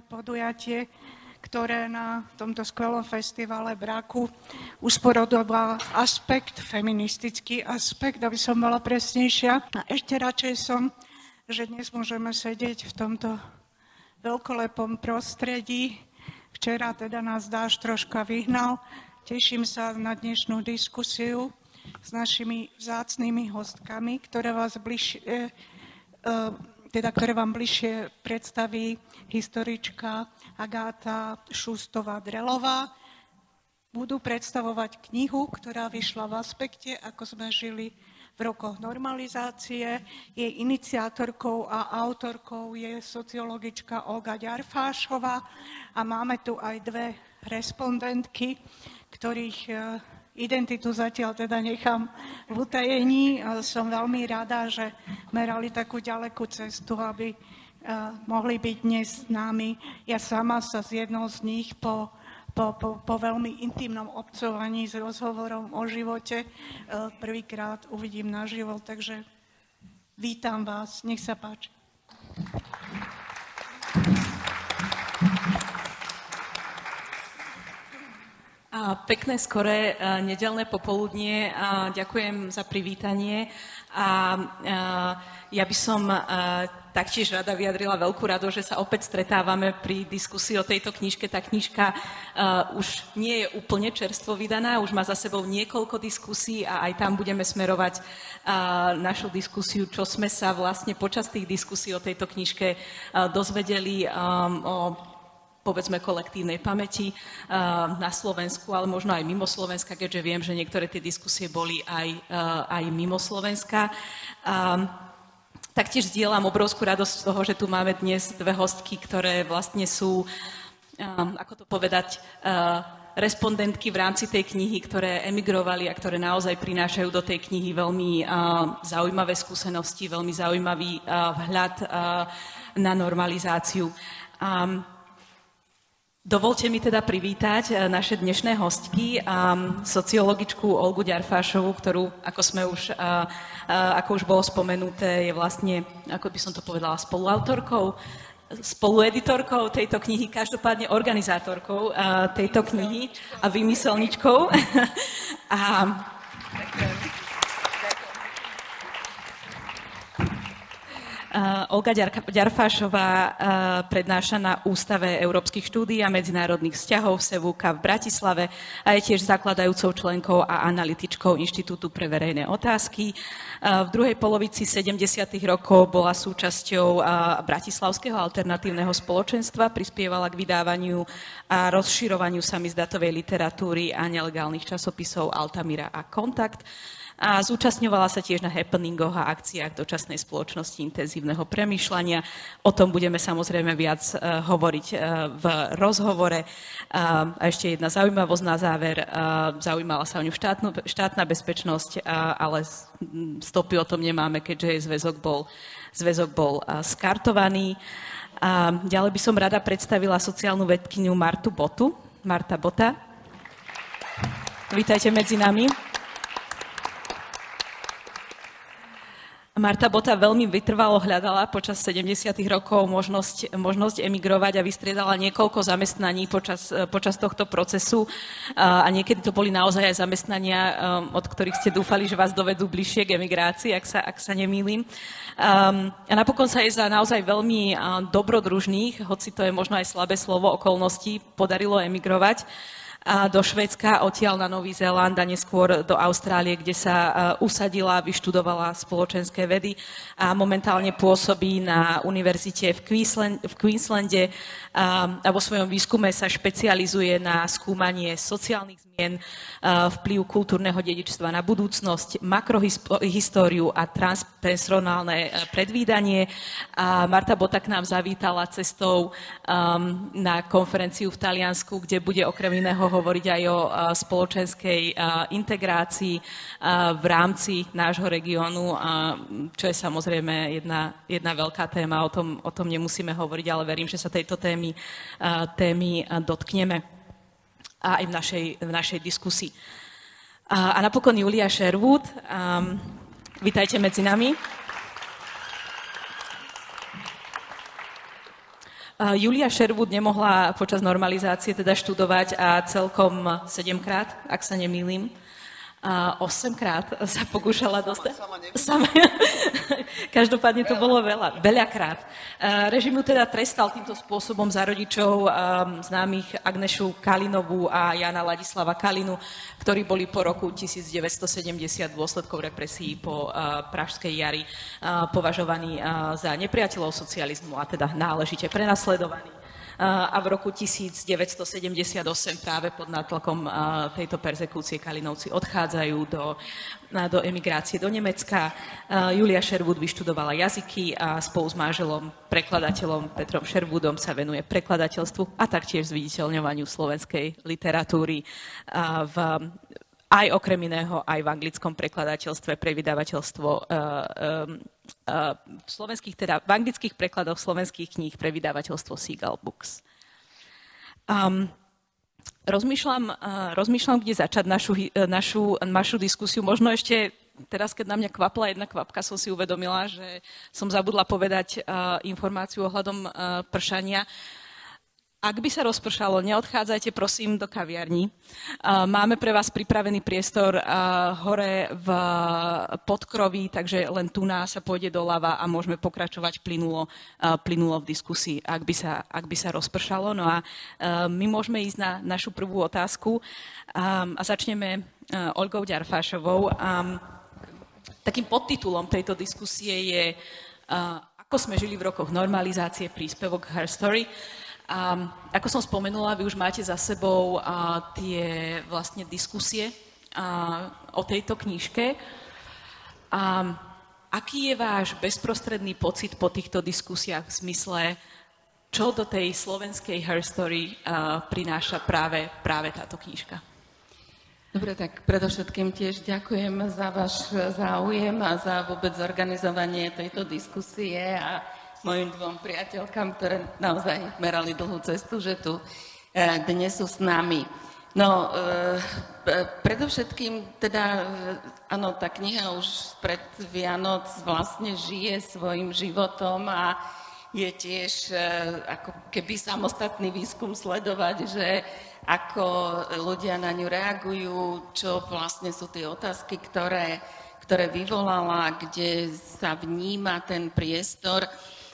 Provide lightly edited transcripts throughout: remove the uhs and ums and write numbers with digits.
podujatie, ktoré na tomto skvelom festivale Braku usporiadoval aspekt, feministický aspekt, aby som bola presnejšia. A ešte radšej som, že dnes môžeme sedieť v tomto veľkolepom prostredí. Včera teda nás dážď troška vyhnal. Teším sa na dnešnú diskusiu s našimi vzácnymi hostkami, ktoré vám bližšie predstaví historička Agáta Šustová-Drelová. Budú predstavovať knihu, ktorá vyšla v Aspekte, ako sme žili v rokoch normalizácie. Jej iniciátorkou a autorkou je sociologička Olga Ďarfášová a máme tu aj dve respondentky, ktorých identitu zatiaľ teda nechám v utajení. Som veľmi rada, že merali takú ďalekú cestu, aby mohli byť dnes s nami. Ja sama sa s jednou z nich po veľmi intimnom obcovaní s rozhovorom o živote prvýkrát uvidím naživo, takže vítam vás, nech sa páči. Pekné, skoré nedeľné popoludnie. Ďakujem za privítanie. Ja by som taktiež rada vyjadrila veľkú radosť, že sa opäť stretávame pri diskusii o tejto knižke. Tá knižka už nie je úplne čerstvo vydaná, už má za sebou niekoľko diskusí a aj tam budeme smerovať našu diskusiu, čo sme sa vlastne počas tých diskusí o tejto knižke dozvedeli o povedzme kolektívnej pamäti na Slovensku, ale možno aj mimo Slovenska, keďže viem, že niektoré tie diskusie boli aj mimo Slovenska. Taktiež zdieľam obrovskú radosť z toho, že tu máme dnes dve hostky, ktoré vlastne sú, ako to povedať, respondentky v rámci tej knihy, ktoré emigrovali a ktoré naozaj prinášajú do tej knihy veľmi zaujímavé skúsenosti, veľmi zaujímavý vhľad na normalizáciu. Dovolte mi teda privítať naše dnešné hostky, sociologičku Olgu Ďarfášovú, ktorú, ako už bolo spomenuté, je vlastne, ako by som to povedala, spoluautorkou, spolueditorkou tejto knihy, každopádne organizátorkou tejto knihy a vymyselničkou. Olga Ďarfášová prednáša na Ústave európskych štúdií a medzinárodných vzťahov SEVUKA v Bratislave a je tiež zakladajúcou členkou a analytičkou Inštitútu pre verejné otázky. V druhej polovici 70. rokov bola súčasťou Bratislavského alternatívneho spoločenstva, prispievala k vydávaniu a rozširovaniu samizdatovej literatúry a nelegálnych časopisov Altamira a Kontakt. A zúčastňovala sa tiež na happeningoch a akciách dočasnej spoločnosti intenzívneho premýšľania. O tom budeme samozrejme viac hovoriť v rozhovore. A ešte jedna zaujímavosť na záver. Zaujímala sa o ňu štátna bezpečnosť, ale stopy o tom nemáme, keďže jej zväzok bol skartovaný. A ďalej by som rada predstavila sociálnu vedkyňu Martu Botu. Marta Bota. Vítajte medzi nami. Marta Bota veľmi vytrvalo hľadala počas 70. rokov možnosť emigrovať a vystriedala niekoľko zamestnaní počas tohto procesu a niekedy to boli naozaj aj zamestnania, od ktorých ste dúfali, že vás dovedú bližšie k emigrácii, ak sa nemýlim. A napokon sa jej za naozaj veľmi dobrodružných, hoci to je možno aj slabé slovo, okolností, podarilo emigrovať do Švédska, odtiaľ na Nový Zéland a neskôr do Austrálie, kde sa usadila, vyštudovala spoločenské vedy a momentálne pôsobí na univerzite v Queenslande a vo svojom výskume sa špecializuje na skúmanie sociálnych zmien, vplyv kultúrneho dedičstva na budúcnosť, makrohistóriu a transpersonálne predvídanie. A Marta Bota k nám zavítala cestou na konferenciu v Taliansku, kde bude okrem iného hovoriť aj o spoločenskej integrácii v rámci nášho regiónu, čo je samozrejme jedna veľká téma, o tom nemusíme hovoriť, ale verím, že sa tejto témy dotkneme aj v našej diskusii. A napokon Julia Sherwood, vítajte medzi nami. Julia Sherwood nemohla počas normalizácie teda študovať a celkom 7-krát, ak sa nemýlim. 8-krát sa pokúšala dostať. Sama. Každopádne to bolo veľakrát. Režim ju teda trestal týmto spôsobom za rodičov známych Agnešu Kalinovú a Jana Ladislava Kalinu, ktorí boli po roku 1970 dôsledkov represií po Pražskej jari považovaní za nepriateľov socializmu a teda náležite prenasledovaní. A v roku 1978 práve pod nátlakom tejto perzekúcie Kalinovci odchádzajú do emigrácie do Nemecka. Julia Sherwood vyštudovala jazyky a spolu s manželom, prekladateľom Petrom Sherwoodom sa venuje prekladateľstvu a taktiež zviditeľňovaniu slovenskej literatúry aj okrem iného aj v anglickom prekladateľstve pre vydavateľstvo v anglických prekladoch slovenských kníh pre vydavateľstvo Seagull Books. Rozmýšľam, kde začať našu diskusiu. Možno ešte teraz, keď na mňa kvapla jedna kvapka, som si uvedomila, že som zabudla povedať informáciu ohľadom pršania. Ak by sa rozpršalo, neodchádzajte prosím do kaviarní. Máme pre vás pripravený priestor hore v podkroví, takže len tu sa pôjde doľava a môžeme pokračovať plynulo v diskusii, ak by sa rozpršalo. No a my môžeme ísť na našu prvú otázku a začneme Olgou Ďarfášovou. Takým podtitulom tejto diskusie je Ako sme žili v rokoch normalizácie, príspevok Her Story. Ako som spomenula, vy už máte za sebou tie vlastne diskusie o tejto knižke. Aký je váš bezprostredný pocit po týchto diskusiách v zmysle, čo do tej slovenskej Her Story prináša práve táto knižka? Dobre, tak predovšetkým tiež ďakujem za váš záujem a za vôbec zorganizovanie tejto diskusie a mojim dvom priateľkám, ktoré naozaj merali dlhú cestu, že tu dnes sú s nami. No, predovšetkým teda, áno, tá kniha už pred Vianoc vlastne žije svojim životom a je tiež ako keby samostatný výskum sledovať, že ako ľudia na ňu reagujú, čo vlastne sú tie otázky, ktoré vyvolala, kde sa vníma ten priestor.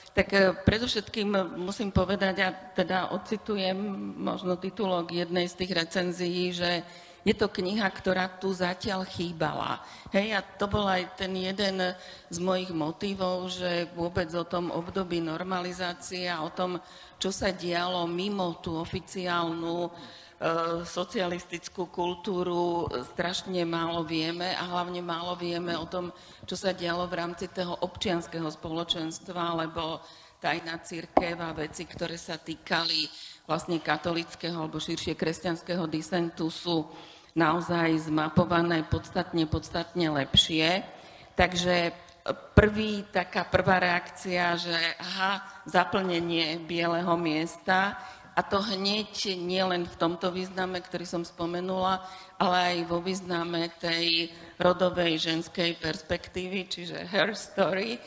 Tak predovšetkým musím povedať, a teda ocitujem možno titulok jednej z tých recenzií, že je to kniha, ktorá tu zatiaľ chýbala. Hej, a to bol aj ten jeden z mojich motívov, že vôbec o tom období normalizácie a o tom, čo sa dialo mimo tú oficiálnu socialistickú kultúru, strašne málo vieme a hlavne málo vieme o tom, čo sa dialo v rámci toho občianskeho spoločenstva, lebo tajná cirkev a veci, ktoré sa týkali vlastne katolického alebo širšie kresťanského disentu, sú naozaj zmapované podstatne lepšie. Takže taká prvá reakcia, že zaplnenie bieleho miesta, a to hneď nielen v tomto význame, ktorý som spomenula, ale aj vo význame tej rodovej ženskej perspektívy, čiže Her Story,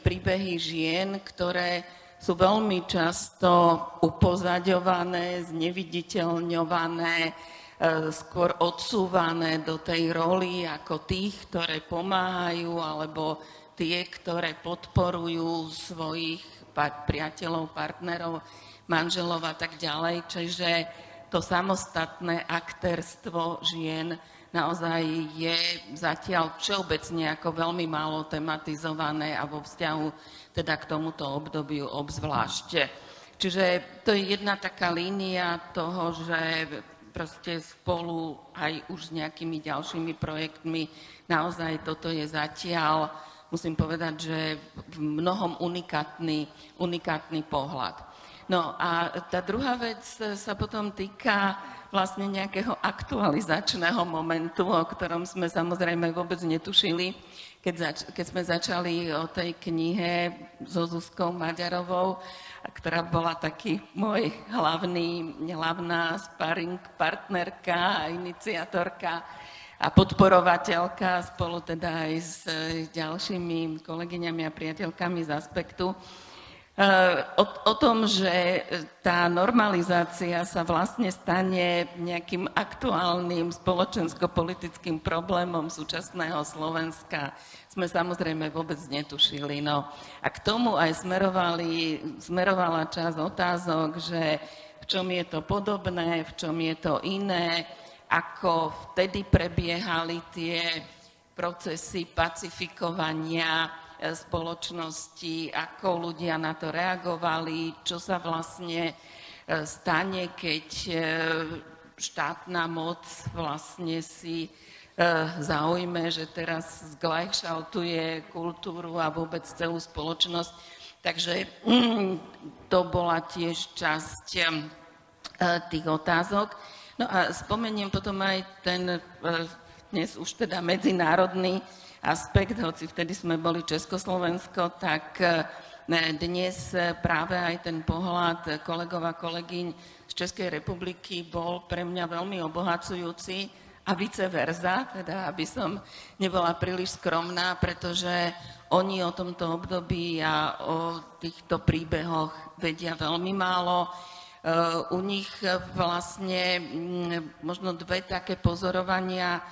príbehy žien, ktoré sú veľmi často upozaďované, zneviditeľňované, skôr odsúvané do tej roli ako tých, ktoré pomáhajú, alebo tie, ktoré podporujú svojich priateľov, partnerov, manželov a tak ďalej. Čiže to samostatné aktérstvo žien naozaj je zatiaľ všeobecne ako veľmi málo tematizované a vo vzťahu teda k tomuto obdobiu obzvlášť. Čiže to je jedna taká línia toho, že proste spolu aj už s nejakými ďalšími projektmi naozaj toto je zatiaľ, musím povedať, že v mnohom unikátny pohľad. No a tá druhá vec sa potom týka vlastne nejakého aktualizačného momentu, o ktorom sme samozrejme vôbec netušili, keď sme začali o tej knihe so Zuzkou Maďarovou, ktorá bola taký môj hlavná sparring partnerka a iniciatorka a podporovateľka spolu teda aj s ďalšími kolegyňami a priateľkami z Aspektu. O tom, že tá normalizácia sa vlastne stane nejakým aktuálnym spoločensko-politickým problémom súčasného Slovenska, sme samozrejme vôbec netušili. No. A k tomu aj smerovala časť otázok, že v čom je to podobné, v čom je to iné, ako vtedy prebiehali tie procesy pacifikovania spoločnosti, ako ľudia na to reagovali, čo sa vlastne stane, keď štátna moc vlastne si zaujme, že teraz zglajšaltuje kultúru a vôbec celú spoločnosť. Takže to bola tiež časť tých otázok. No a spomeniem potom aj ten dnes už teda medzinárodný aspekt, hoci vtedy sme boli Československo, tak dnes práve aj ten pohľad kolegov a kolegyň z Českej republiky bol pre mňa veľmi obohacujúci a vice versa, teda aby som nebola príliš skromná, pretože oni o tomto období a o týchto príbehoch vedia veľmi málo. U nich vlastne možno dve také pozorovania.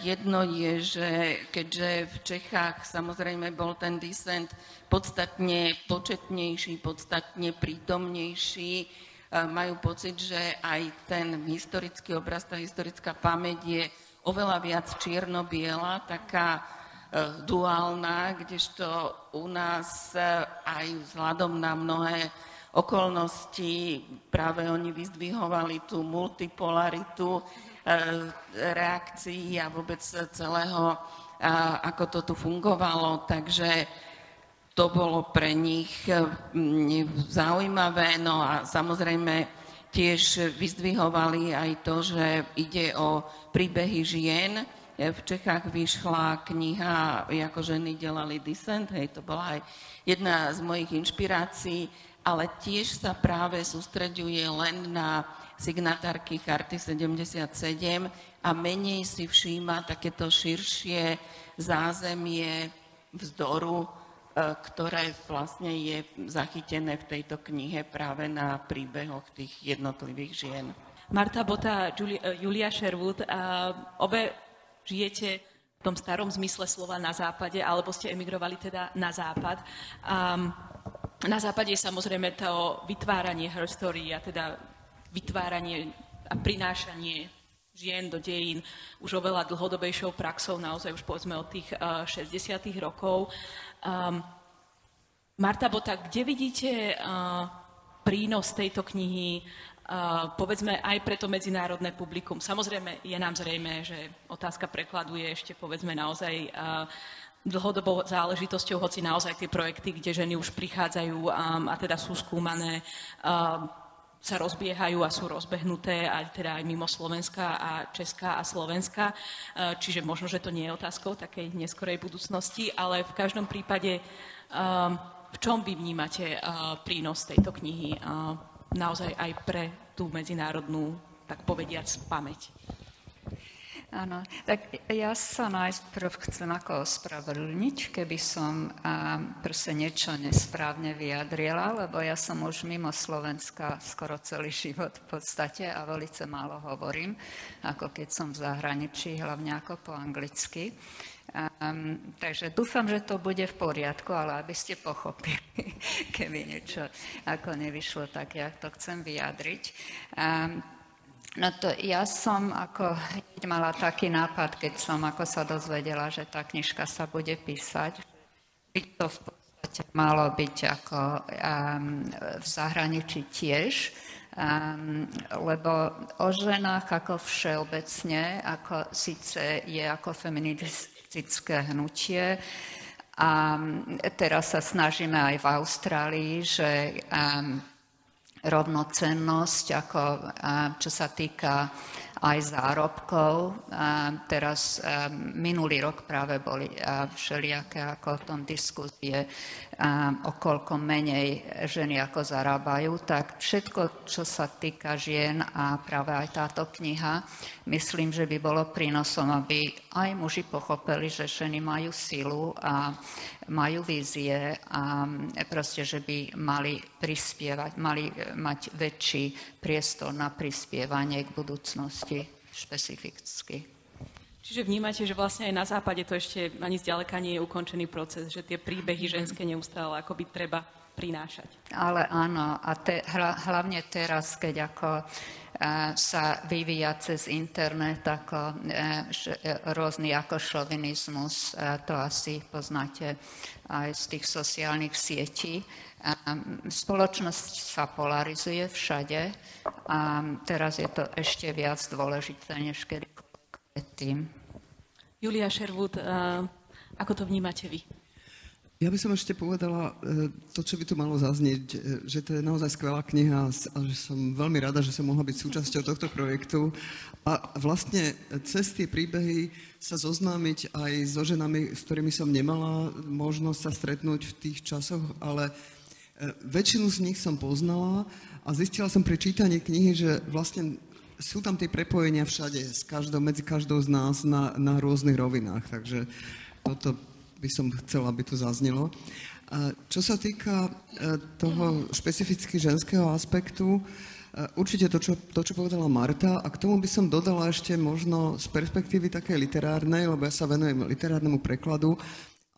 Jedno je, že keďže v Čechách samozrejme bol ten disent podstatne početnejší, podstatne prítomnejší, majú pocit, že aj ten historický obraz, tá historická pamäť je oveľa viac čierno-biela, taká duálna, kdežto u nás aj vzhľadom na mnohé okolnosti práve oni vyzdvihovali tú multipolaritu reakcií a vôbec celého, ako to tu fungovalo. Takže to bolo pre nich zaujímavé. No a samozrejme tiež vyzdvihovali aj to, že ide o príbehy žien. V Čechách vyšla kniha Ako ženy delali disent, hej, to bola aj jedna z mojich inšpirácií, ale tiež sa práve sústreďuje len na signatárky Charty 77 a menej si všíma takéto širšie zázemie vzdoru, ktoré vlastne je zachytené v tejto knihe práve na príbehoch tých jednotlivých žien. Marta Bota, Julia Sherwood, obe žijete v tom starom zmysle slova na západe, alebo ste emigrovali teda na západ. Na západe je samozrejme to vytváranie her story a teda vytváranie a prinášanie žien do dejín už oveľa dlhodobejšou praxou, naozaj už povedzme od tých 60. rokov. Marta Bota, kde vidíte prínos tejto knihy, povedzme aj pre to medzinárodné publikum? Samozrejme je nám zrejme, že otázka prekladu je ešte povedzme naozaj dlhodobou záležitosťou, hoci naozaj tie projekty, kde ženy už prichádzajú a teda sú skúmané, sa rozbiehajú a sú rozbehnuté aj teda aj mimo Slovenska a Česká a Slovenska. Čiže možno, že to nie je otázkou takej neskorej budúcnosti, ale v každom prípade v čom vy vnímate prínos tejto knihy naozaj aj pre tú medzinárodnú, tak povediac, pamäť? Áno, tak ja sa najprv chcem ako ospravedlniť, keby som proste niečo nesprávne vyjadrila, lebo ja som už mimo Slovenska skoro celý život v podstate a veľmi málo hovorím, ako keď som v zahraničí, hlavne ako po anglicky. Takže dúfam, že to bude v poriadku, ale aby ste pochopili, keby niečo ako nevyšlo, tak ja to chcem vyjadriť. No to ja som ako mala taký nápad, keď som ako sa dozvedela, že tá knižka sa bude písať. By to v podstate malo byť ako v zahraničí tiež, lebo o ženách ako všeobecne, ako síce je ako feministické hnutie, a teraz sa snažíme aj v Austrálii, že rovnocennosť, ako čo sa týka aj zárobkov. Teraz minulý rok práve boli všelijaké ako o tom diskusie, o koľko menej ženy ako zarábajú. Tak všetko, čo sa týka žien a práve aj táto kniha, myslím, že by bolo prínosom, aby aj muži pochopili, že ženy majú silu a majú vízie a proste, že by mali prispievať, mali mať väčší priestor na prispievanie k budúcnosti špecificky. Čiže vnímate, že vlastne aj na západe to ešte ani zďaleka nie je ukončený proces, že tie príbehy ženské neustále akoby treba prinášať. Ale áno, a hlavne teraz, keď ako sa vyvíja cez internet ako rôzny ako šovinizmus, to asi poznáte aj z tých sociálnych sietí. Spoločnosť sa polarizuje všade a teraz je to ešte viac dôležité, než kedykoľvek predtým. Julia Sherwood, ako to vnímate vy? Ja by som ešte povedala to, čo by tu malo zaznieť, že to je naozaj skvelá kniha a že som veľmi rada, že som mohla byť súčasťou tohto projektu. A vlastne cez tie príbehy sa zoznámiť aj so ženami, s ktorými som nemala možnosť sa stretnúť v tých časoch, ale väčšinu z nich som poznala a zistila som pri čítaní knihy, že vlastne sú tam tie prepojenia všade, medzi každou z nás na rôznych rovinách. Takže toto by som chcela, aby tu zaznelo. Čo sa týka toho špecificky ženského aspektu, určite to, čo povedala Marta, a k tomu by som dodala ešte možno z perspektívy takej literárnej, lebo ja sa venujem literárnemu prekladu,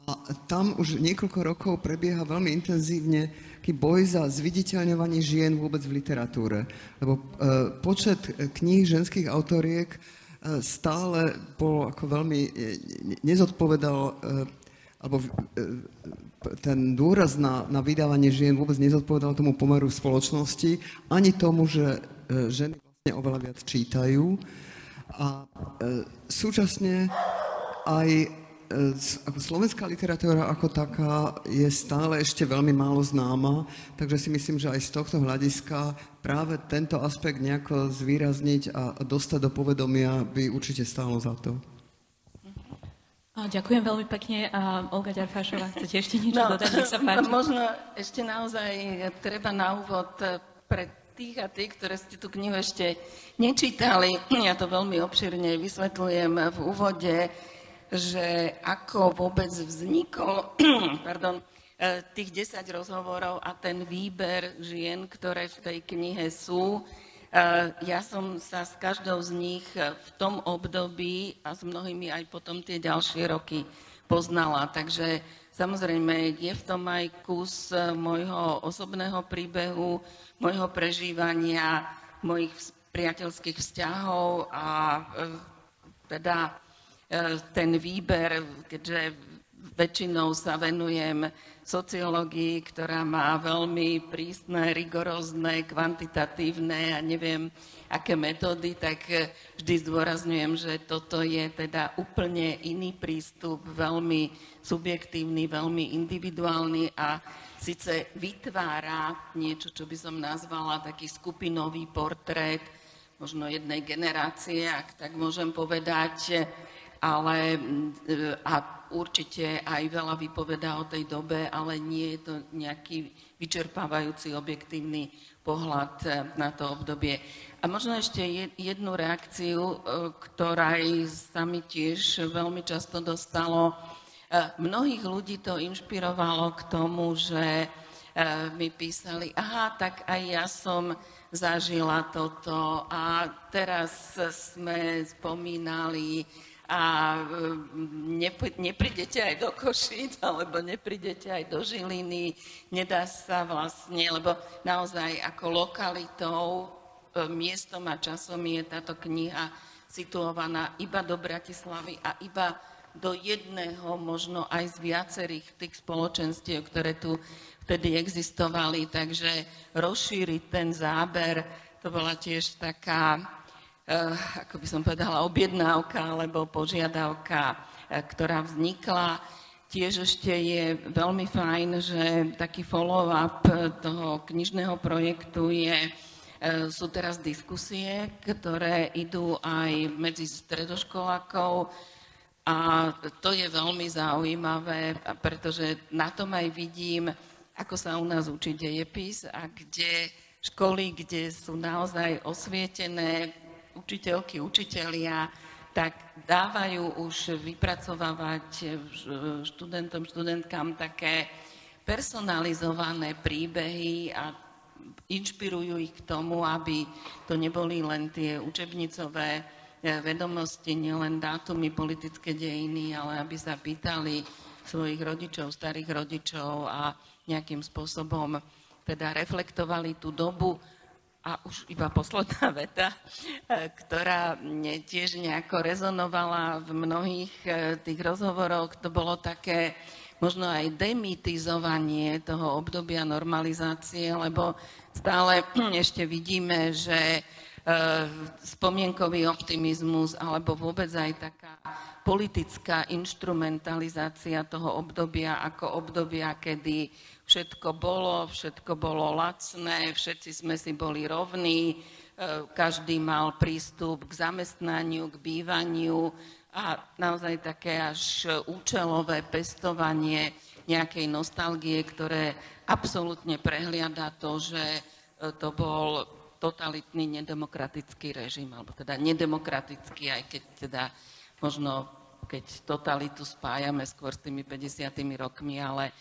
a tam už niekoľko rokov prebieha veľmi intenzívne taký boj za zviditeľňovanie žien vôbec v literatúre. Lebo počet kníh ženských autoriek stále bol ako veľmi nezodpovedal, alebo ten dôraz na vydávanie žien vôbec nezodpovedal tomu pomeru v spoločnosti, ani tomu, že ženy vlastne oveľa viac čítajú. A súčasne aj ako slovenská literatúra ako taká je stále ešte veľmi málo známa, takže si myslím, že aj z tohto hľadiska práve tento aspekt nejako zvýrazniť a dostať do povedomia by určite stálo za to. Ďakujem veľmi pekne. A Olga Ďarfášová, chcete ešte niečo dodať? Nech sa páči. Možno ešte naozaj treba na úvod pre tých a tých, ktoré ste tú knihu ešte nečítali. Ja to veľmi obširne vysvetľujem v úvode, že ako vôbec vznikol tých 10 rozhovorov a ten výber žien, ktoré v tej knihe sú. Ja som sa s každou z nich v tom období a s mnohými aj potom tie ďalšie roky poznala. Takže samozrejme je v tom aj kus môjho osobného príbehu, môjho prežívania, mojich priateľských vzťahov a teda ten výber, keďže väčšinou sa venujem sociológii, ktorá má veľmi prísne, rigorózne, kvantitatívne a neviem aké metódy, tak vždy zdôrazňujem, že toto je teda úplne iný prístup, veľmi subjektívny, veľmi individuálny a síce vytvára niečo, čo by som nazvala taký skupinový portrét možno jednej generácie, ak tak môžem povedať, ale a určite aj veľa vypovedá o tej dobe, ale nie je to nejaký vyčerpávajúci objektívny pohľad na to obdobie. A možno ešte jednu reakciu, ktorá sa mi tiež veľmi často dostalo. Mnohých ľudí to inšpirovalo k tomu, že mi písali, aha, tak aj ja som zažila toto a teraz sme spomínali a neprídete aj do Košíc, alebo neprídete aj do Žiliny, nedá sa vlastne, lebo naozaj ako lokalitou, miestom a časom je táto kniha situovaná iba do Bratislavy a iba do jedného, možno aj z viacerých tých spoločenstiev, ktoré tu vtedy existovali, takže rozšíriť ten záber, to bola tiež taká ako by som povedala, objednávka alebo požiadavka, ktorá vznikla. Tiež ešte je veľmi fajn, že taký follow-up toho knižného projektu je Sú teraz diskusie, ktoré idú aj medzi stredoškolákov a to je veľmi zaujímavé, pretože na tom aj vidím, ako sa u nás učí dejepis a kde školy, kde sú naozaj osvietené učiteľky, učitelia, tak dávajú už vypracovávať študentom, študentkám také personalizované príbehy a inšpirujú ich k tomu, aby to neboli len tie učebnicové vedomosti, nielen dátumy, politické dejiny, ale aby sa pýtali svojich rodičov, starých rodičov a nejakým spôsobom teda reflektovali tú dobu. A už iba posledná veta, ktorá tiež nejako rezonovala v mnohých tých rozhovoroch, to bolo také možno aj demytizovanie toho obdobia normalizácie, lebo stále ešte vidíme, že spomienkový optimizmus alebo vôbec aj taká politická inštrumentalizácia toho obdobia ako obdobia, kedy všetko bolo lacné, všetci sme si boli rovní, každý mal prístup k zamestnaniu, k bývaniu a naozaj také až účelové pestovanie nejakej nostalgie, ktoré absolútne prehliada to, že to bol totalitný nedemokratický režim, alebo teda nedemokratický, aj keď teda možno keď totalitu spájame skôr s tými 50. rokmi, ale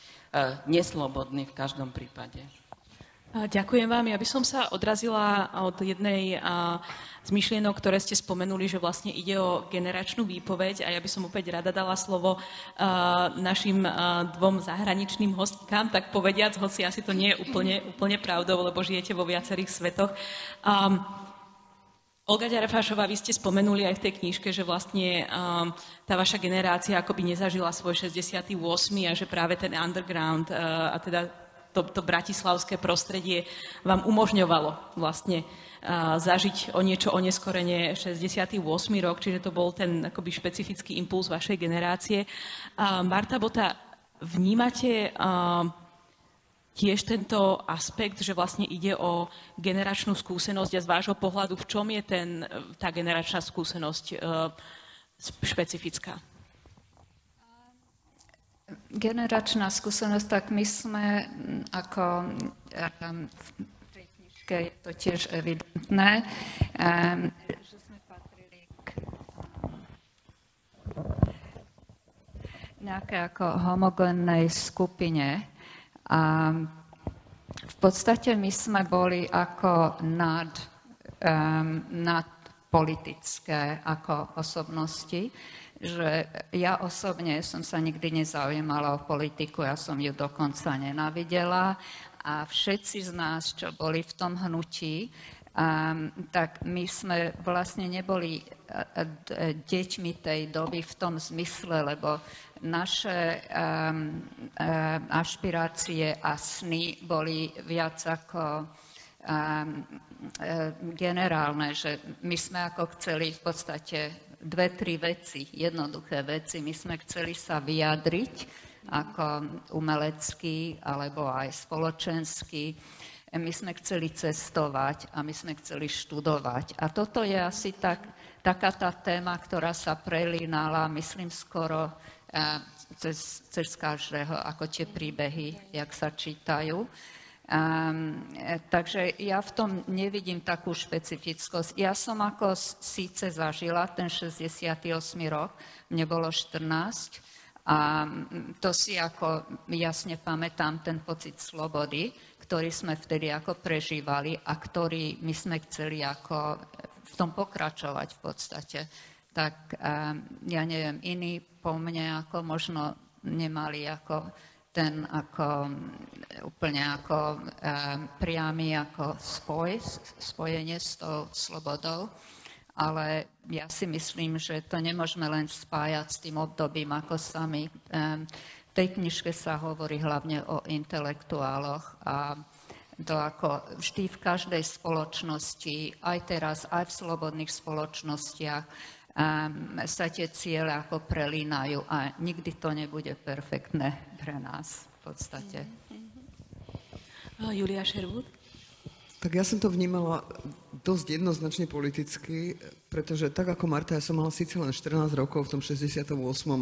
neslobodný v každom prípade. Ďakujem vám. Ja by som sa odrazila od jednej z myšlienok, ktoré ste spomenuli, že vlastne ide o generačnú výpoveď a ja by som opäť rada dala slovo našim dvom zahraničným hostkám, tak povediac, hoci asi to nie je úplne pravdou, lebo žijete vo viacerých svetoch. Olga Ďarafášová, vy ste spomenuli aj v tej knižke, že vlastne tá vaša generácia akoby nezažila svoj 68. a že práve ten underground a teda to bratislavské prostredie vám umožňovalo vlastne zažiť o niečo oneskorene 68. rok, čiže to bol ten akoby špecifický impuls vašej generácie. Marta Bota, vnímate tiež tento aspekt, že vlastne ide o generačnú skúsenosť a z vášho pohľadu, v čom je tá generačná skúsenosť špecifická? Generačná skúsenosť, tak my sme ako v tej knižke je to tiež evidentné, že sme patrili k nejakej ako homogénnej skupine a v podstate my sme boli ako nad politické ako osobnosti, že ja osobne som sa nikdy nezaujímala o politiku, ja som ju dokonca nenávidela a všetci z nás, čo boli v tom hnutí, tak my sme vlastne neboli deťmi tej doby v tom zmysle, lebo naše ašpirácie a sny boli viac ako generálne, že my sme ako chceli v podstate 2-3 veci, jednoduché veci. My sme chceli sa vyjadriť ako umelecký alebo aj spoločenský. My sme chceli cestovať a my sme chceli študovať. A toto je asi taká tá téma, ktorá sa prelínala, myslím, skoro cez každého, ako tie príbehy, jak sa čítajú. Takže ja v tom nevidím takú špecifickosť. Ja som ako síce zažila ten 68. rok, mne bolo 14 a to si ako jasne pamätám ten pocit slobody, ktorý sme vtedy ako prežívali a ktorý my sme chceli ako v tom pokračovať v podstate. Tak ja neviem, iní po mne ako možno nemali ako ten ako úplne ako priamy ako spojenie s tou slobodou, ale ja si myslím, že to nemôžeme len spájať s tým obdobím ako sami. V tej knižke sa hovorí hlavne o intelektuáloch a to ako vždy v každej spoločnosti, aj teraz, aj v slobodných spoločnostiach, sa tie ciele ako prelínajú a nikdy to nebude perfektné pre nás v podstate. Julia Sherwood? Tak ja som to vnímala dosť jednoznačne politicky, pretože tak ako Marta, ja som mala síce len 14 rokov v tom 68.,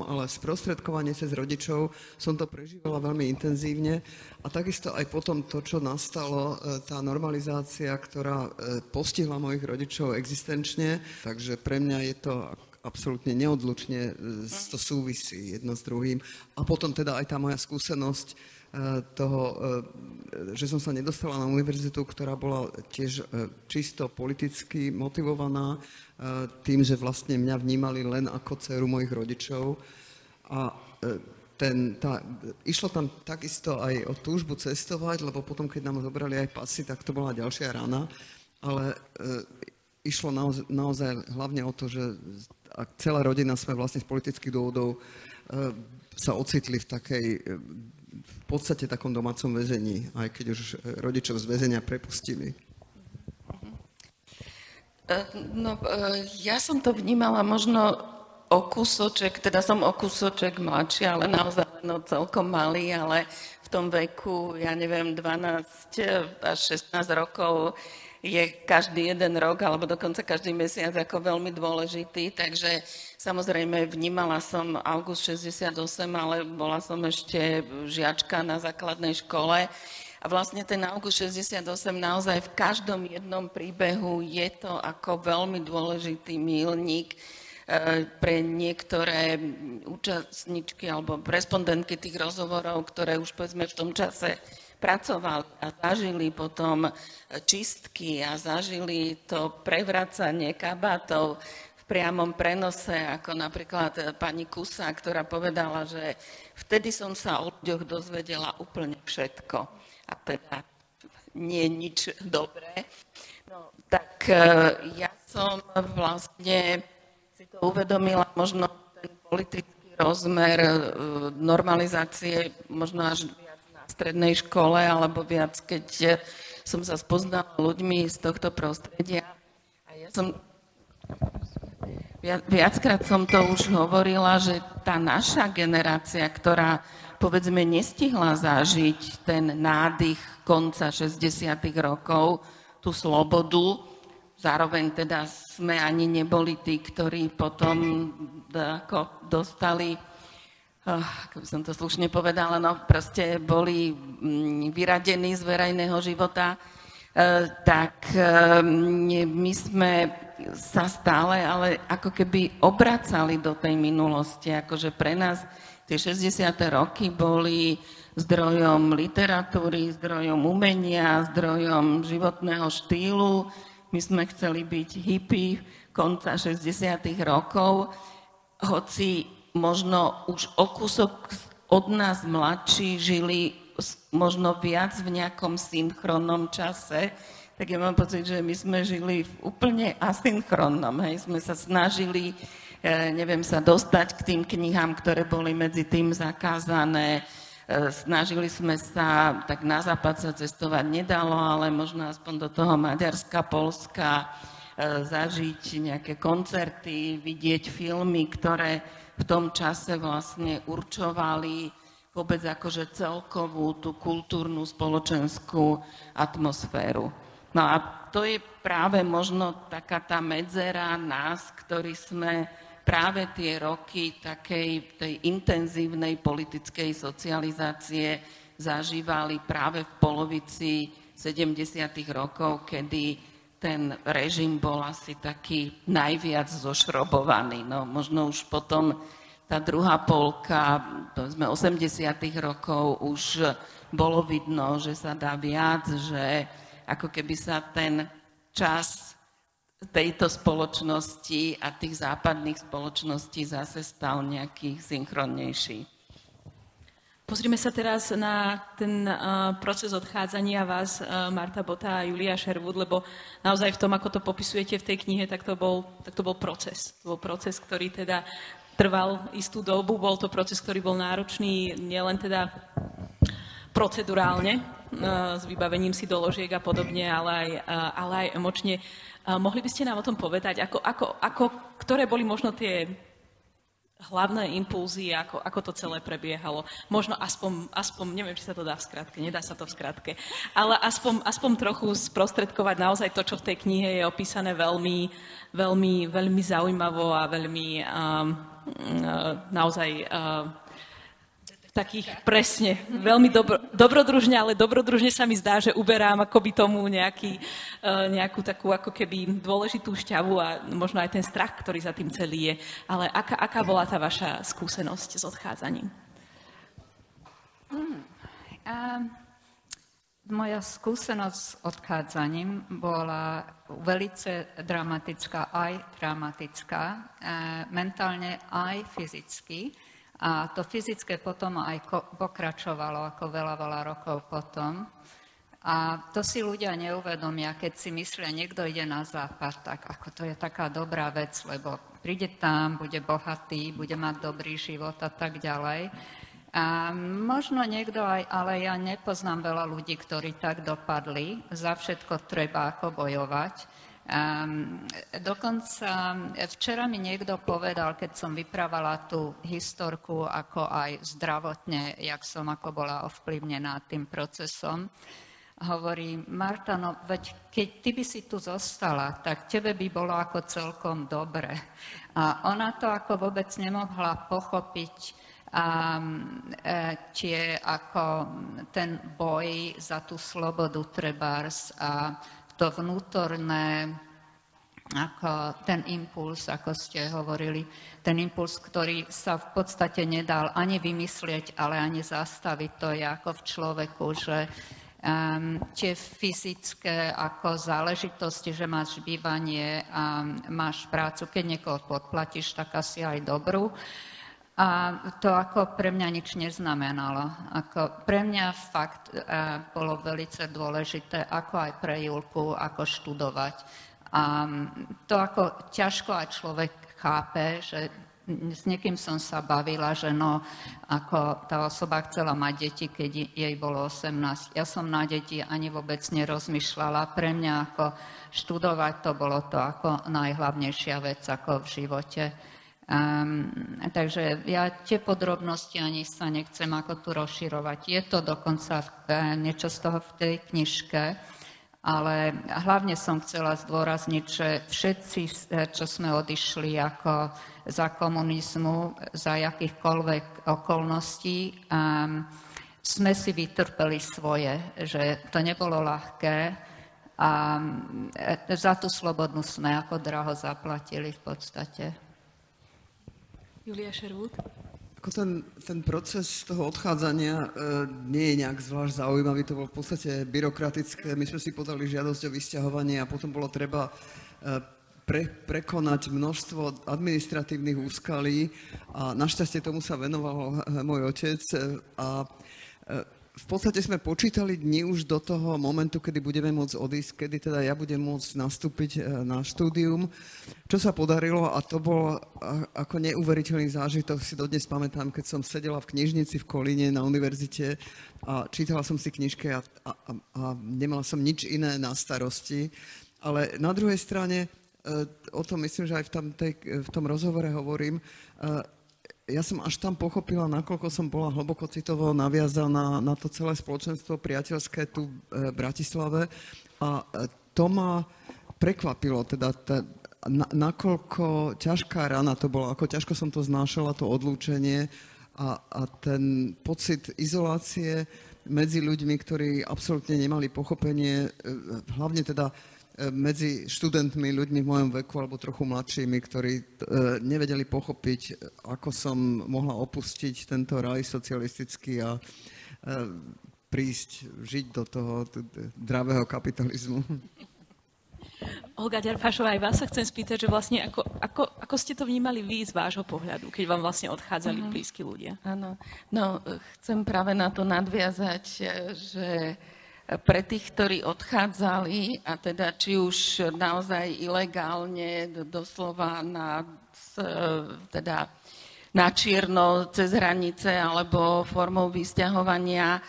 ale sprostredkovanie cez rodičov som to prežívala veľmi intenzívne a takisto aj potom to, čo nastalo, tá normalizácia, ktorá postihla mojich rodičov existenčne, takže pre mňa je to absolútne neodlučne, to súvisí jedno s druhým. A potom teda aj tá moja skúsenosť toho, že som sa nedostala na univerzitu, ktorá bola tiež čisto politicky motivovaná tým, že vlastne mňa vnímali len ako dceru mojich rodičov. A išlo tam takisto aj o túžbu cestovať, lebo potom, keď nám zobrali aj pasy, tak to bola ďalšia rana. Ale išlo naozaj hlavne o to, že celá rodina sme vlastne z politických dôvodov sa ocitli v takej v podstate takom domácom väzení, aj keď už rodičov z väzenia prepustili. No, ja som to vnímala možno o kúsoček, teda som o kúsoček mladšia, ale naozaj celkom malý, ale v tom veku, ja neviem, 12 až 16 rokov je každý jeden rok, alebo dokonca každý mesiac ako veľmi dôležitý, takže samozrejme vnímala som august 68, ale bola som ešte žiačka na základnej škole a vlastne ten august 68 naozaj v každom jednom príbehu je to ako veľmi dôležitý míľnik pre niektoré účastničky alebo respondentky tých rozhovorov, ktoré už povedzme v tom čase pracovali a zažili potom čistky a zažili to prevracanie kabátov v priamom prenose, ako napríklad pani Kusa, ktorá povedala, že vtedy som sa o ľuďoch dozvedela úplne všetko. A teda nie nič dobré. No, tak ja som vlastne si to uvedomila, možno ten politický rozmer normalizácie, možno až strednej škole, alebo viac, keď som sa spoznala ľuďmi z tohto prostredia. A ja som viackrát som to už hovorila, že tá naša generácia, ktorá povedzme nestihla zažiť ten nádych konca 60. rokov, tú slobodu, zároveň teda sme ani neboli tí, ktorí potom ako dostali ako by som to slušne povedala, no proste boli vyradení z verejného života, tak my sme sa stále, ale ako keby obracali do tej minulosti, akože pre nás tie 60. roky boli zdrojom literatúry, zdrojom umenia, zdrojom životného štýlu. My sme chceli byť hippie konca 60. rokov, hoci možno už o kúsok od nás mladší žili možno viac v nejakom synchronnom čase, tak ja mám pocit, že my sme žili v úplne asynchronnom. Hej. Sme sa snažili, neviem, sa dostať k tým knihám, ktoré boli medzi tým zakázané. Snažili sme sa, tak na západ sa cestovať nedalo, ale možno aspoň do toho Maďarska, Poľska, zažiť nejaké koncerty, vidieť filmy, ktoré v tom čase vlastne určovali vôbec akože celkovú tú kultúrnu, spoločenskú atmosféru. No a to je práve možno taká tá medzera nás, ktorí sme práve tie roky takej tej intenzívnej politickej socializácie zažívali práve v polovici 70. rokov, kedy ten režim bol asi taký najviac zošrobovaný. No, možno už potom tá druhá polka, povedzme 80. rokov, už bolo vidno, že sa dá viac, že ako keby sa ten čas tejto spoločnosti a tých západných spoločností zase stal nejaký synchronnejší. Pozrime sa teraz na ten proces odchádzania vás, Marta Bota a Julia Sherwood, lebo naozaj v tom, ako to popisujete v tej knihe, tak to bol proces. To bol proces, ktorý teda trval istú dobu, bol to proces, ktorý bol náročný nielen teda procedurálne, s vybavením si doložiek a podobne, ale aj emočne. Mohli by ste nám o tom povedať, ktoré boli možno tie hlavné impulzy, ako to celé prebiehalo. Možno aspoň, neviem, či sa to dá v skratke, nedá sa to v skratke, ale aspoň trochu sprostredkovať naozaj to, čo v tej knihe je opísané veľmi, veľmi, veľmi zaujímavo a veľmi naozaj takých presne, veľmi dobrodružne, ale dobrodružne sa mi zdá, že uberám akoby tomu nejakú takú ako keby dôležitú šťavu a možno aj ten strach, ktorý za tým celý je. Ale aká bola tá vaša skúsenosť s odchádzaním? Moja skúsenosť s odchádzaním bola velice dramatická, mentálne aj fyzicky. A to fyzické potom aj pokračovalo ako veľa rokov potom. A to si ľudia neuvedomia, keď si myslia, niekto ide na západ, tak ako to je taká dobrá vec, lebo príde tam, bude bohatý, bude mať dobrý život a tak ďalej. A možno niekto aj, ale ja nepoznám veľa ľudí, ktorí tak dopadli. Za všetko treba ako bojovať. Dokonca včera mi niekto povedal, keď som vyprávala tú historku, ako aj zdravotne, jak som ako bola ovplyvnená tým procesom, hovorí, Marta, no veď keď ty by si tu zostala, tak tebe by bolo ako celkom dobre. A ona to ako vôbec nemohla pochopiť, ako ten boj za tú slobodu trebárs a to vnútorné, ako ten impuls, ako ste hovorili, ten impuls, ktorý sa v podstate nedal ani vymyslieť, ale ani zastaviť. To je ako v človeku, že tie fyzické ako záležitosti, že máš bývanie a máš prácu, keď niekoho podplatíš, tak asi aj dobrú. A to ako pre mňa nič neznamenalo. Ako pre mňa fakt bolo veľmi dôležité, ako aj pre Julku, ako študovať. A to ako ťažko aj človek chápe, že s niekým som sa bavila, že no, ako tá osoba chcela mať deti, keď jej bolo 18. Ja som na deti ani vôbec nerozmýšľala. Pre mňa ako študovať to bolo to ako najhlavnejšia vec ako v živote. Takže ja tie podrobnosti ani sa nechcem ako tu rozširovať. Je to dokonca niečo z toho v tej knižke, ale hlavne som chcela zdôrazniť, že všetci, čo sme odišli ako za komunizmu, za jakýchkoľvek okolností, sme si vytrpeli svoje, že to nebolo ľahké a za tú slobodnú sme ako draho zaplatili v podstate. Julia Sherwood? Ako ten proces toho odchádzania nie je nejak zvlášť zaujímavý, to bolo v podstate byrokratické. My sme si podali žiadosť o vysťahovanie a potom bolo treba prekonať množstvo administratívnych úskalí a našťastie tomu sa venoval môj otec a v podstate sme počítali dni už do toho momentu, kedy budeme môcť odísť, kedy teda ja budem môcť nastúpiť na štúdium. Čo sa podarilo, a to bol ako neuveriteľný zážitok, si dodnes pamätám, keď som sedela v knižnici v Kolíne na univerzite a čítala som si knižky a nemala som nič iné na starosti. Ale na druhej strane, o tom myslím, že aj v tom rozhovore hovorím, ja som až tam pochopila, nakoľko som bola hlboko citovo naviazaná na to celé spoločenstvo priateľské tu v Bratislave a to ma prekvapilo, teda nakoľko ťažká rana to bola, ako ťažko som to znášala, to odlúčenie a ten pocit izolácie medzi ľuďmi, ktorí absolútne nemali pochopenie, hlavne teda medzi študentmi, ľuďmi v mojom veku alebo trochu mladšími, ktorí nevedeli pochopiť, ako som mohla opustiť tento raj socialistický a prísť žiť do toho dravého kapitalizmu. Olga Ďarfášová, aj vás sa chcem spýtať, že vlastne ako ste to vnímali vy z vášho pohľadu, keď vám vlastne odchádzali blízki ľudia? Áno, no chcem práve na to nadviazať, že pre tých, ktorí odchádzali, a teda či už naozaj ilegálne, doslova na čierno, cez hranice, alebo formou vysťahovania,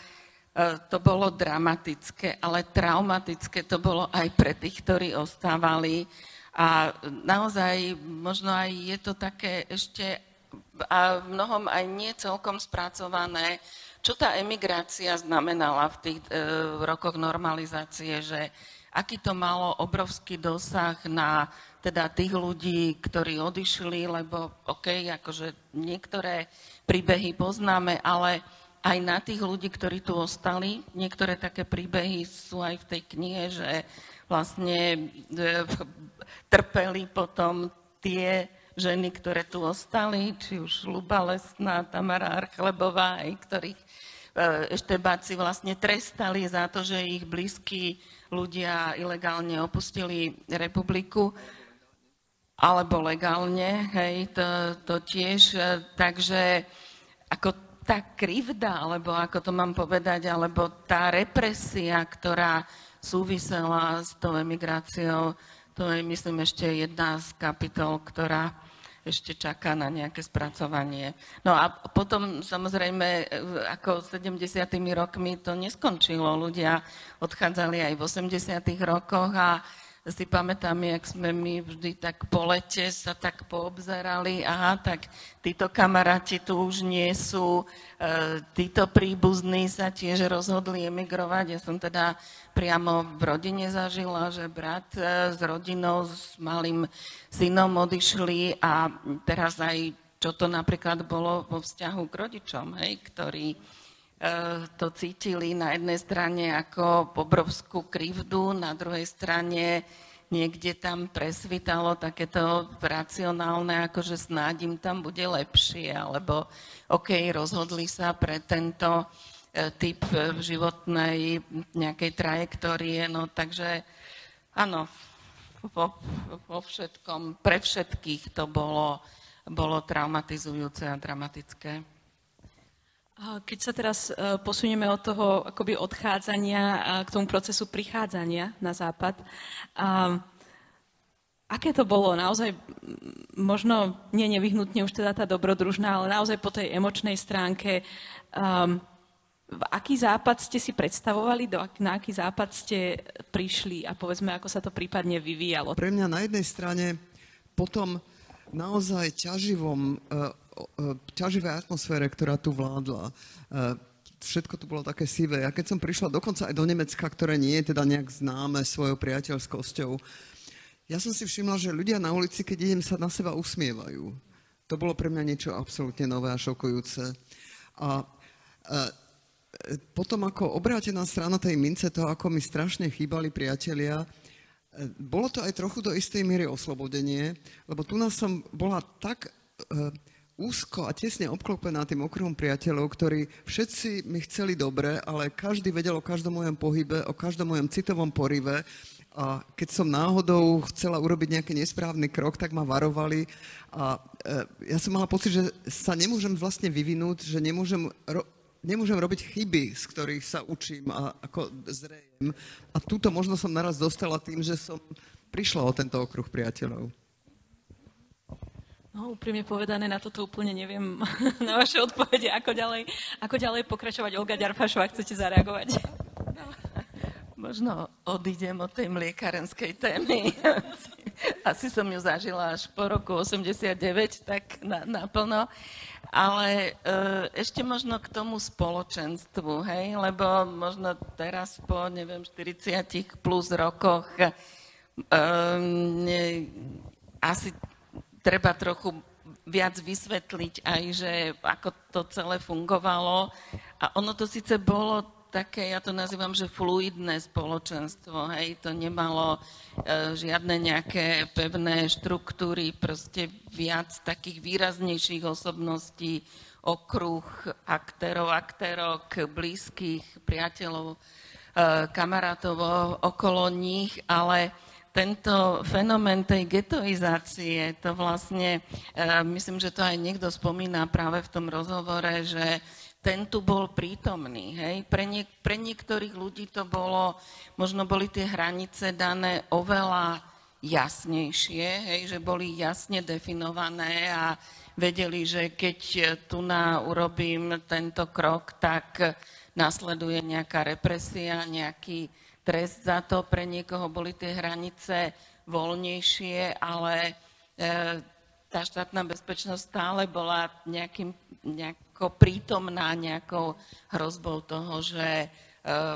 to bolo dramatické, ale traumatické to bolo aj pre tých, ktorí ostávali. A naozaj možno aj je to také ešte a v mnohom aj nie celkom spracované, čo tá emigrácia znamenala v tých rokoch normalizácie, že aký to malo obrovský dosah na teda tých ľudí, ktorí odišli, lebo akože niektoré príbehy poznáme, ale aj na tých ľudí, ktorí tu ostali. Niektoré také príbehy sú aj v tej knihe, že vlastne trpeli potom tie ženy, ktoré tu ostali, či už Ľuba Lesná, Tamara Archlebová, aj ktorých eštebáci vlastne trestali za to, že ich blízki ľudia ilegálne opustili republiku, alebo legálne, hej, to tiež. Takže ako tá krivda, alebo ako to mám povedať, alebo tá represia, ktorá súvisela s tou emigráciou, to je, myslím, ešte jedna z kapitol, ktorá ešte čaká na nejaké spracovanie. No a potom, samozrejme, ako 70. rokmi to neskončilo. Ľudia odchádzali aj v 80. rokoch a si pamätám, jak sme my vždy tak po lete sa tak poobzerali, tak títo kamaráti tu už nie sú, títo príbuzní sa tiež rozhodli emigrovať. Ja som teda priamo v rodine zažila, že brat s rodinou, s malým synom odišli a teraz aj čo to napríklad bolo vo vzťahu k rodičom, hej, ktorí to cítili na jednej strane ako obrovskú krivdu, na druhej strane niekde tam presvítalo takéto racionálne, akože snáď im tam bude lepšie, alebo rozhodli sa pre tento typ životnej nejakej trajektórie, no takže áno, vo všetkom, pre všetkých to bolo traumatizujúce a dramatické. Keď sa teraz posunieme od toho akoby odchádzania k tomu procesu prichádzania na západ, aké to bolo naozaj, možno nie nevyhnutne už teda tá dobrodružná, ale naozaj po tej emočnej stránke, v aký západ ste si predstavovali, na aký západ ste prišli a povedzme, ako sa to prípadne vyvíjalo? Pre mňa na jednej strane potom naozaj ťaživej atmosfére, ktorá tu vládla. Všetko tu bolo také sivé. A keď som prišla dokonca aj do Nemecka, ktoré nie je teda nejak známe svojou priateľskosťou, ja som si všimla, že ľudia na ulici, keď idem, sa na seba usmievajú. To bolo pre mňa niečo absolútne nové a šokujúce. A potom ako obrátená strana tej mince, to ako mi strašne chýbali priatelia, bolo to aj trochu do istej miery oslobodenie, lebo tu nás som bola tak úzko a tesne obklopená tým okruhom priateľov, ktorí všetci mi chceli dobre, ale každý vedel o každom mojom pohybe, o každom mojom citovom porive a keď som náhodou chcela urobiť nejaký nesprávny krok, tak ma varovali a ja som mala pocit, že sa nemôžem vlastne vyvinúť, že nemôžem robiť chyby, z ktorých sa učím a ako zrejem. A túto možno som naraz dostala tým, že som prišla o tento okruh priateľov. No, úprimne povedané, na toto úplne neviem na vaše odpovede, ako ďalej pokračovať. Olga Ďarfášová, chcete zareagovať? No, možno odídem od tej mliekarenskej témy. Asi som ju zažila až po roku 89, tak naplno. Ale ešte možno k tomu spoločenstvu, hej? Lebo možno teraz po, 40 plus rokoch asi treba trochu viac vysvetliť aj, že ako to celé fungovalo. A ono to síce bolo také, ja to nazývam, že fluidné spoločenstvo, hej, to nemalo žiadne nejaké pevné štruktúry, proste viac takých výraznejších osobností, okruh aktérok, blízkych, priateľov, kamarátov okolo nich, ale tento fenomén tej getoizácie, to vlastne, myslím, že to aj niekto spomína práve v tom rozhovore, že ten tu bol prítomný. Hej? Pre niektorých ľudí to bolo, možno boli tie hranice dané oveľa jasnejšie, hej? Že boli jasne definované a vedeli, že keď tu urobím tento krok, tak nasleduje nejaká represia, nejaký trest za to. Pre niekoho boli tie hranice voľnejšie, ale tá štátna bezpečnosť stále bola nejako prítomná nejakou hrozbou toho, že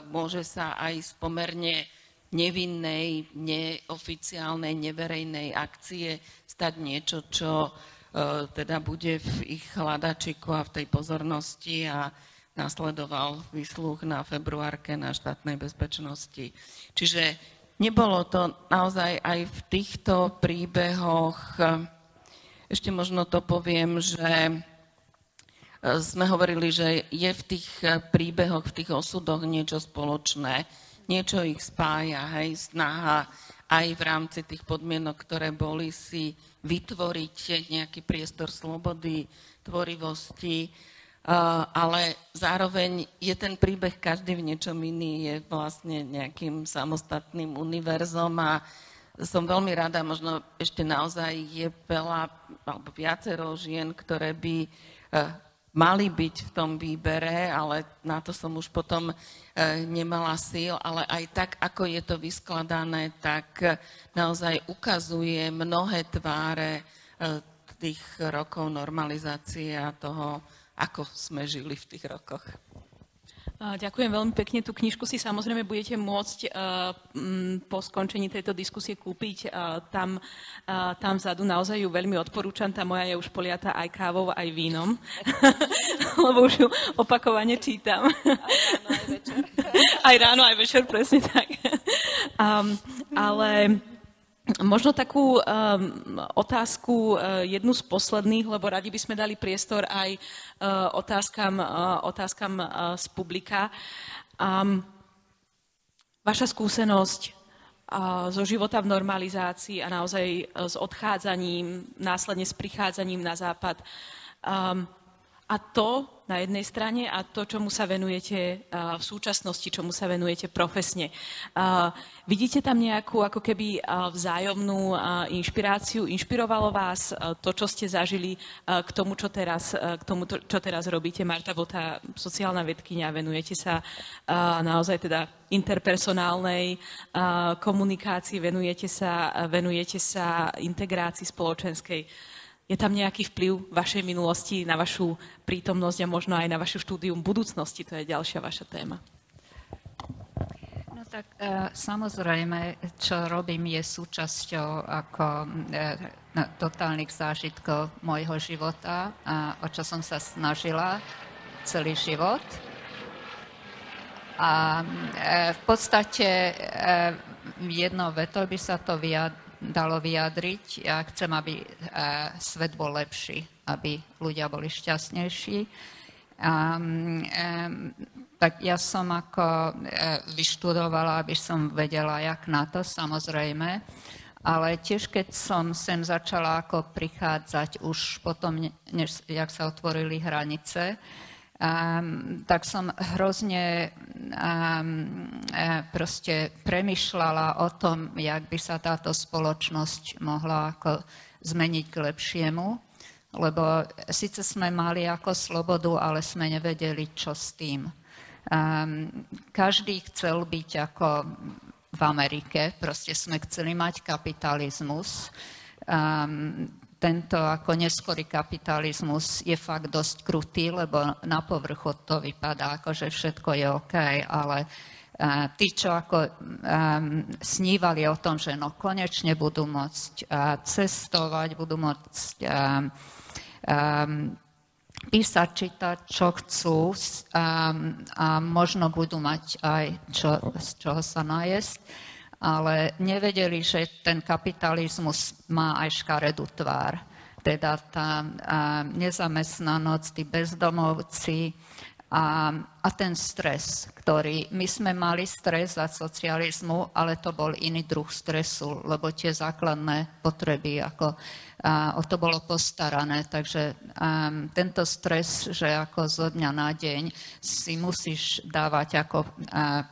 môže sa aj z pomerne nevinnej, neoficiálnej, neverejnej akcie stať niečo, čo teda bude v ich hľadačiku a v tej pozornosti, a nasledoval výsluch na februárke na štátnej bezpečnosti. Čiže nebolo to naozaj aj v týchto príbehoch, ešte možno to poviem, že sme hovorili, že je v tých príbehoch, v tých osudoch niečo spoločné, niečo ich spája, hej, snaha aj v rámci tých podmienok, ktoré boli, si vytvoriť nejaký priestor slobody, tvorivosti, ale zároveň je ten príbeh každý v niečom iný, je vlastne nejakým samostatným univerzom, a som veľmi rada, možno ešte naozaj je veľa alebo viacero žien, ktoré by mali byť v tom výbere, ale na to som už potom nemala síl, ale aj tak, ako je to vyskladané, tak naozaj ukazuje mnohé tváre tých rokov normalizácie a toho, ako sme žili v tých rokoch. Ďakujem veľmi pekne. Tú knižku si samozrejme budete môcť po skončení tejto diskusie kúpiť. Tam vzadu naozaj ju veľmi odporúčam. Tá moja je už poliata aj kávou, aj vínom. Lebo už ju opakovane čítam. Aj ráno, aj večer, presne tak. Ale možno takú otázku, jednu z posledných, lebo radi by sme dali priestor aj otázkam z publika. Vaša skúsenosť zo života v normalizácii a naozaj s odchádzaním, následne s prichádzaním na západ. A to na jednej strane a to, čomu sa venujete v súčasnosti, čomu sa venujete profesne. Vidíte tam nejakú ako keby vzájomnú inšpiráciu? Inšpirovalo vás to, čo ste zažili k tomu, čo teraz robíte? Marta Vota, sociálna vedkyňa, venujete sa naozaj teda interpersonálnej komunikácii, venujete sa integrácii spoločenskej. Je tam nejaký vplyv vašej minulosti na vašu prítomnosť a možno aj na vašu štúdium budúcnosti? To je ďalšia vaša téma. No tak samozrejme, čo robím, je súčasťou ako totálnych zážitkov môjho života, o čo som sa snažila celý život. A v podstate jednou vetou by sa to dalo vyjadriť. Ja chcem, aby svet bol lepší, aby ľudia boli šťastnejší. Tak ja som ako vyštudovala, aby som vedela, jak na to, samozrejme. Ale tiež, keď som sem začala ako prichádzať už potom, než jak sa otvorili hranice, tak som hrozne proste premýšľala o tom, jak by sa táto spoločnosť mohla ako zmeniť k lepšiemu, lebo síce sme mali ako slobodu, ale sme nevedeli, čo s tým. Každý chcel byť ako v Amerike, proste sme chceli mať kapitalizmus. Tento ako neskorý kapitalizmus je fakt dosť krutý, lebo na povrchu to vypadá, ako že všetko je OK, ale tí, čo ako snívali o tom, že no konečne budú môcť cestovať, budú môcť písať, čítať, čo chcú a možno budú mať aj z čoho sa najesť, ale nevedeli, že ten kapitalizmus má aj škaredú tvár. Teda tá nezamestnanosť, tí bezdomovci a ten stres, ktorý... My sme mali stres za socializmu, ale to bol iný druh stresu, lebo tie základné potreby, ako o to bolo postarané. Takže tento stres, že ako zo dňa na deň si musíš dávať ako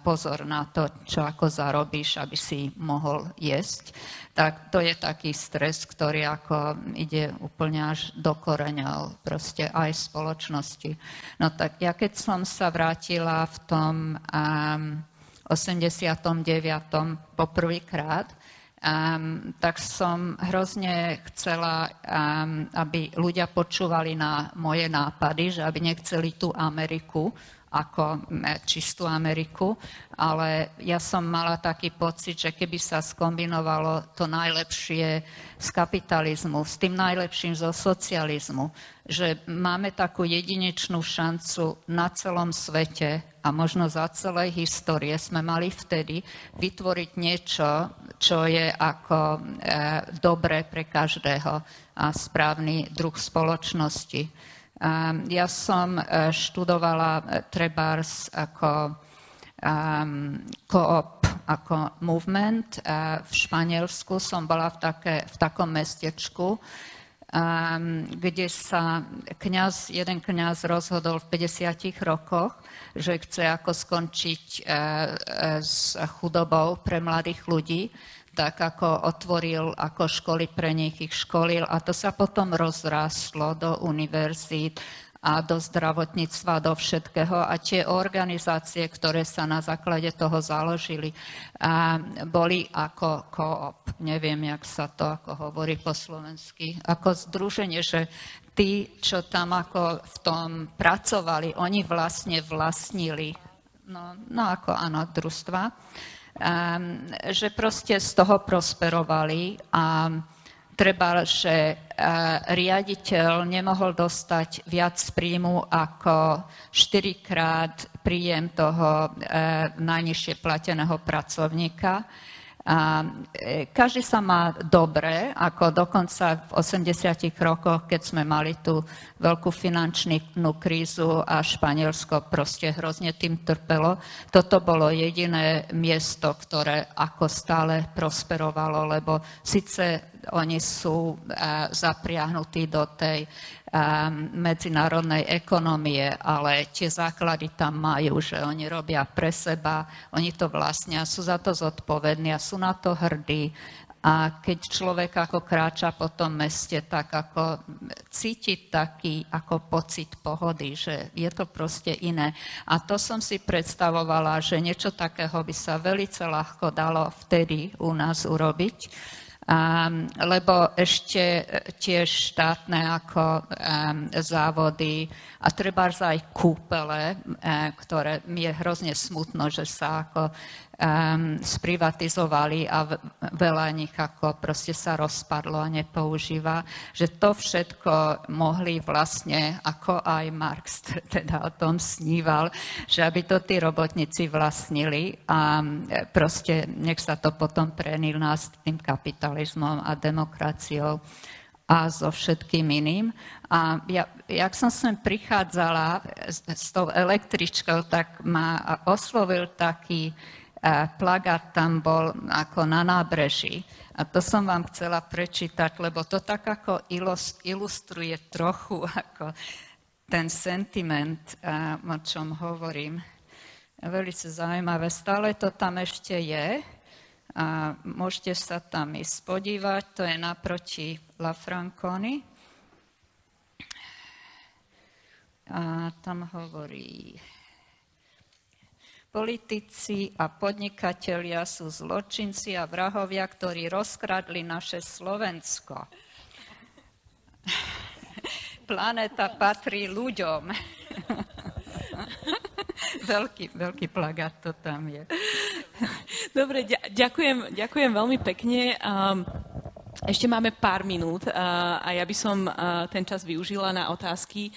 pozor na to, čo ako zarobíš, aby si mohol jesť, tak to je taký stres, ktorý ako ide úplne až do koreňov proste aj spoločnosti. No tak ja keď som sa vrátila v tom 89. poprvýkrát, tak som hrozne chcela, aby ľudia počúvali na moje nápady, že aby nechceli tú Ameriku ako čistú Ameriku, ale ja som mala taký pocit, že keby sa skombinovalo to najlepšie z kapitalizmu, s tým najlepším zo socializmu, že máme takú jedinečnú šancu na celom svete a možno za celej histórie sme mali vtedy vytvoriť niečo, čo je ako dobré pre každého a správny druh spoločnosti. Ja som študovala trebárs ako co-op, ako movement. V Španielsku som bola v takom mestečku, kde sa jeden kňaz rozhodol v 50 rokoch, že chce ako skončiť s chudobou pre mladých ľudí, tak ako otvoril ako školy pre nich, ich školil a to sa potom rozrástlo do univerzít a do zdravotníctva, do všetkého a tie organizácie, ktoré sa na základe toho založili, boli ako co-op, neviem, jak sa to ako hovorí po slovensky, ako združenie, že tí, čo tam ako v tom pracovali, oni vlastne vlastnili, no ako áno, družstva, že proste z toho prosperovali a treba, že riaditeľ nemohol dostať viac príjmu ako 4-krát príjem toho najnižšie plateného pracovníka. Každý sa má dobre, ako dokonca v 80 rokoch, keď sme mali tú veľkú finančnú krízu a Španielsko proste hrozne tým trpelo. Toto bolo jediné miesto, ktoré ako stále prosperovalo, lebo síce oni sú zapriahnutí do tej medzinárodnej ekonomie, ale tie základy tam majú, že oni robia pre seba, oni to vlastnia, sú za to zodpovední a sú na to hrdí. A keď človek ako kráča po tom meste, tak ako cíti taký ako pocit pohody, že je to proste iné. A to som si predstavovala, že niečo takého by sa veľmi ľahko dalo vtedy u nás urobiť. Lebo ešte tiež štátne ako závody a trebárs aj kúpele, ktoré mi je hrozne smutno, že sa ako sprivatizovali a veľa nich ako proste sa rozpadlo a nepoužíva, že to všetko mohli vlastne, ako aj Marx teda o tom sníval, že aby to tí robotníci vlastnili a proste nech sa to potom prenílná s tým kapitalizmom a demokraciou a so všetkým iným. A jak som sem prichádzala s tou električkou, tak ma oslovil taký plagát, tam bol ako na nábreží. A to som vám chcela prečítať, lebo to tak ako ilustruje trochu ako ten sentiment, o čom hovorím. Veľmi zaujímavé. Stále to tam ešte je. A môžete sa tam ísť podívať. To je naproti La Franconi. A tam hovorí: politici a podnikatelia sú zločinci a vrahovia, ktorí rozkradli naše Slovensko. Planéta patrí ľuďom. Veľký plagát to tam je. Dobre, ďakujem veľmi pekne. Ešte máme pár minút a ja by som ten čas využila na otázky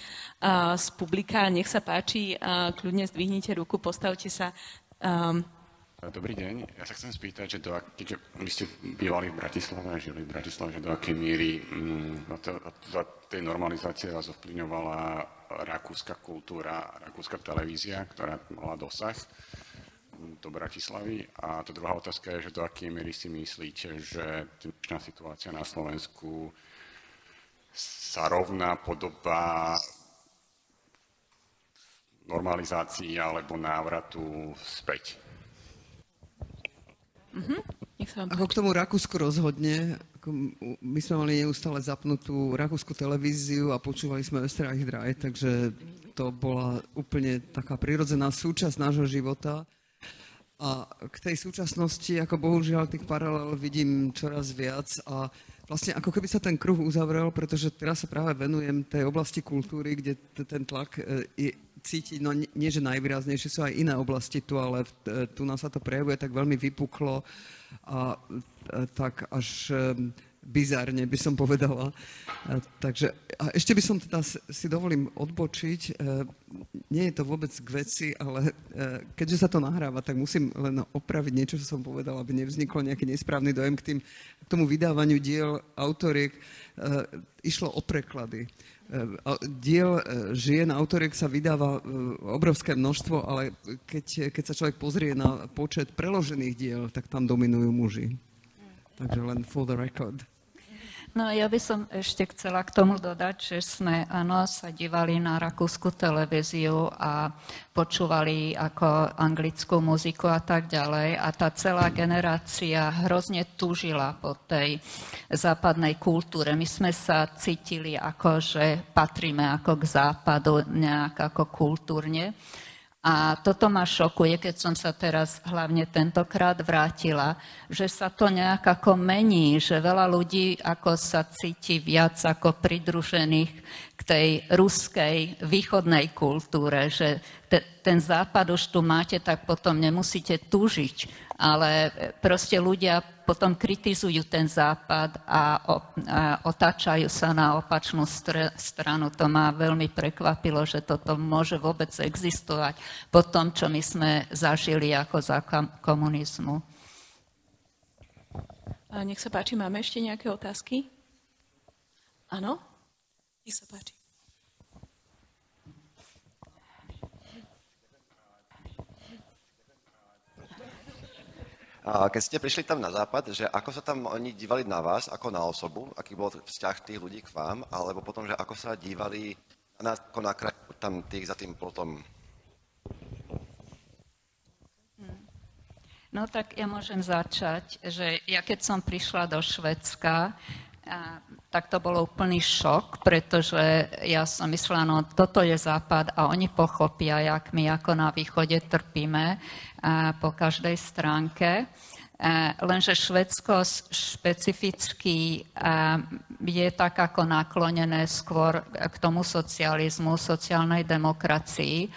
z publika. Nech sa páči, kľudne zdvihnite ruku, postavte sa. Dobrý deň. Ja sa chcem spýtať, že keďže vy ste bývali v Bratislave a žili v Bratislave, že do akej míry za tej normalizácie vás ovplyvňovala rakúska kultúra, rakúska televízia, ktorá mala dosah do Bratislavy. A tá druhá otázka je, že do akej miery si myslíte, že dnešná situácia na Slovensku sa rovná podobá normalizácii alebo návratu späť? Ako k tomu Rakúsku rozhodne, my sme mali neustále zapnutú rakúsku televíziu a počúvali sme Österreich 3, takže to bola úplne taká prirodzená súčasť nášho života. A k tej súčasnosti, ako bohužiaľ tých paralel vidím čoraz viac a vlastne ako keby sa ten kruh uzavrel, pretože teraz sa práve venujem tej oblasti kultúry, kde ten tlak cíti, no nie že najvýraznejšie, sú aj iné oblasti tu, ale tu nás sa to prejavuje tak veľmi vypuklo a tak až bizárne by som povedala. Takže, a ešte by som teda si dovolím odbočiť, nie je to vôbec k veci, ale keďže sa to nahráva, tak musím len opraviť niečo, čo som povedala, aby nevznikol nejaký nesprávny dojem k tomu vydávaniu diel autoriek. Išlo o preklady. Diel žien autoriek sa vydáva obrovské množstvo, ale keď sa človek pozrie na počet preložených diel, tak tam dominujú muži. Takže len for the record. No ja by som ešte chcela k tomu dodať, že sme sa dívali na rakúsku televíziu a počúvali ako anglickú muziku a tak ďalej a tá celá generácia hrozne túžila po tej západnej kultúre. My sme sa cítili ako, že patríme ako k západu nejak ako kultúrne. A toto ma šokuje, keď som sa teraz hlavne tentokrát vrátila, že sa to nejak ako mení, že veľa ľudí ako sa cíti viac ako pridružených k tej ruskej východnej kultúre, že ten západ už tu máte, tak potom nemusíte túžiť, ale proste ľudia potom kritizujú ten západ a otáčajú sa na opačnú stranu. To ma veľmi prekvapilo, že toto môže vôbec existovať po tom, čo my sme zažili ako za komunizmu. Nech sa páči, máme ešte nejaké otázky? Áno? Nech sa páči. Keď ste prišli tam na západ, že ako sa tam oni dívali na vás, ako na osobu, aký bol vzťah tých ľudí k vám, alebo potom, že ako sa dívali na nás ako na kraj tam tých za tým plotom? No tak ja môžem začať, že ja keď som prišla do Švédska, tak to bolo úplný šok, pretože ja som myslela, no toto je západ a oni pochopia, jak my ako na východe trpíme po každej stránke. Lenže Švédsko špecificky je tak ako naklonené skôr k tomu socializmu, sociálnej demokracii.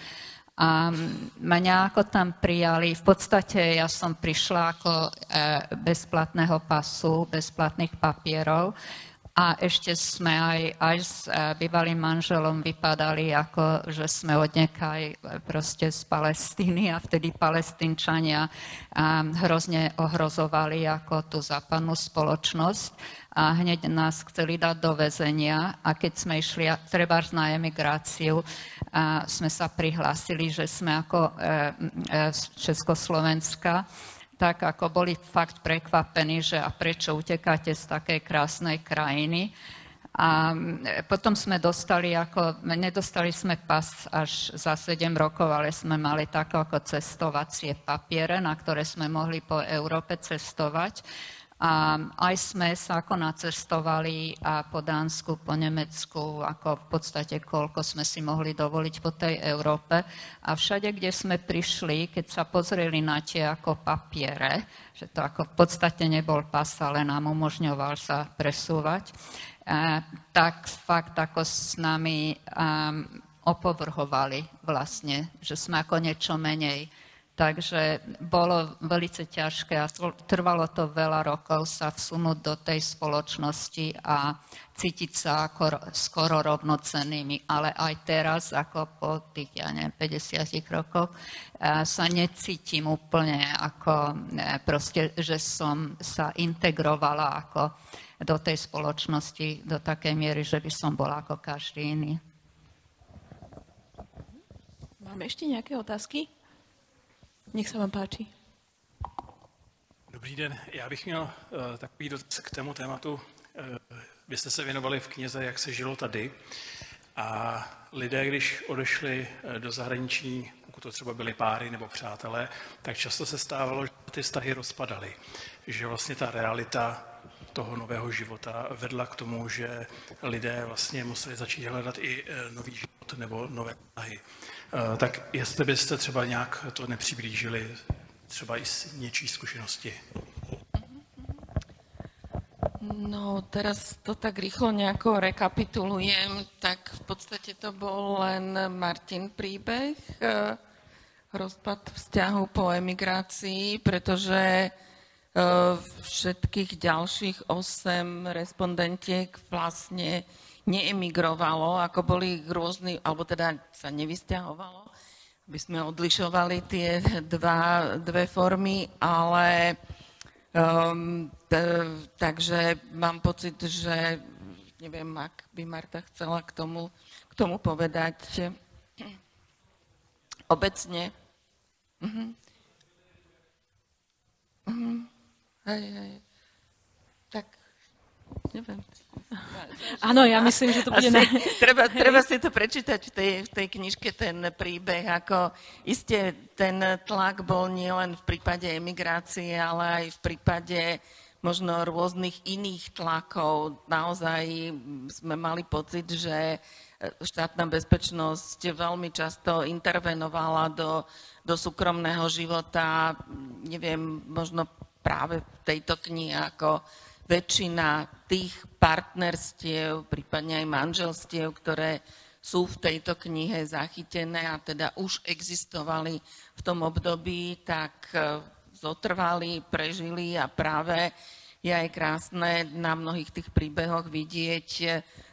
A mňa ako tam prijali, v podstate ja som prišla ako bezplatného pasu, bezplatných papierov a ešte sme aj s bývalým manželom vypadali ako, že sme odniekaj proste z Palestíny a vtedy Palestínčania hrozne ohrozovali ako tú západnú spoločnosť a hneď nás chceli dať do väzenia a keď sme išli trebárs na emigráciu, sme sa prihlásili, že sme ako z Československa, tak ako boli fakt prekvapení, že a prečo utekáte z takej krásnej krajiny. A potom sme nedostali sme pas až za 7 rokov, ale sme mali také ako cestovacie papiere, na ktoré sme mohli po Európe cestovať. A aj sme sa ako nacestovali a po Dánsku, po Nemecku, ako v podstate koľko sme si mohli dovoliť po tej Európe. A všade, kde sme prišli, keď sa pozreli na tie ako papiere, že to ako v podstate nebol pas, ale nám umožňoval sa presúvať, tak fakt ako s nami opovrhovali vlastne, že sme ako niečo menej. Takže bolo veľmi ťažké a trvalo to veľa rokov sa vsunúť do tej spoločnosti a cítiť sa ako skoro rovnocennými. Ale aj teraz, ako po tých, 50 rokoch, sa necítim úplne ako proste, že som sa integrovala ako do tej spoločnosti do takej miery, že by som bola ako každý iný. Máme ešte nejaké otázky? Nech se vám páči. Dobrý den, já bych měl takový dotaz k tému tématu. Vy jste se věnovali v knize, jak se žilo tady a lidé, když odešli do zahraničí, pokud to třeba byly páry nebo přátelé, tak často se stávalo, že ty vztahy rozpadaly. Že vlastně ta realita toho nového života vedla k tomu, že lidé vlastně museli začít hledat i nový život nebo nové vztahy. Tak jestli byste třeba nějak to nepřiblížili, třeba i z něčí zkušenosti. No, teraz to tak rýchlo nejako rekapitulujem, tak v podstate to bol len Martin príbeh, rozpad vzťahu po emigrácii, pretože všetkých ďalších 8 respondentiek vlastne neemigrovalo, ako boli rôzni, alebo teda sa nevysťahovalo, aby sme odlišovali tie dve formy, ale takže mám pocit, že neviem, ak by Marta chcela k tomu povedať obecne. Hej. Tak, neviem. Áno, ja myslím, že to bude... Treba si to prečítať v tej knižke, ten príbeh, ako iste ten tlak bol nielen v prípade emigrácie, ale aj v prípade možno rôznych iných tlakov. Naozaj sme mali pocit, že štátna bezpečnosť veľmi často intervenovala do súkromného života, neviem, možno práve v tejto knihe ako väčšina tých partnerstiev, prípadne aj manželstiev, ktoré sú v tejto knihe zachytené a teda už existovali v tom období, tak zotrvali, prežili a práve je aj krásne na mnohých tých príbehoch vidieť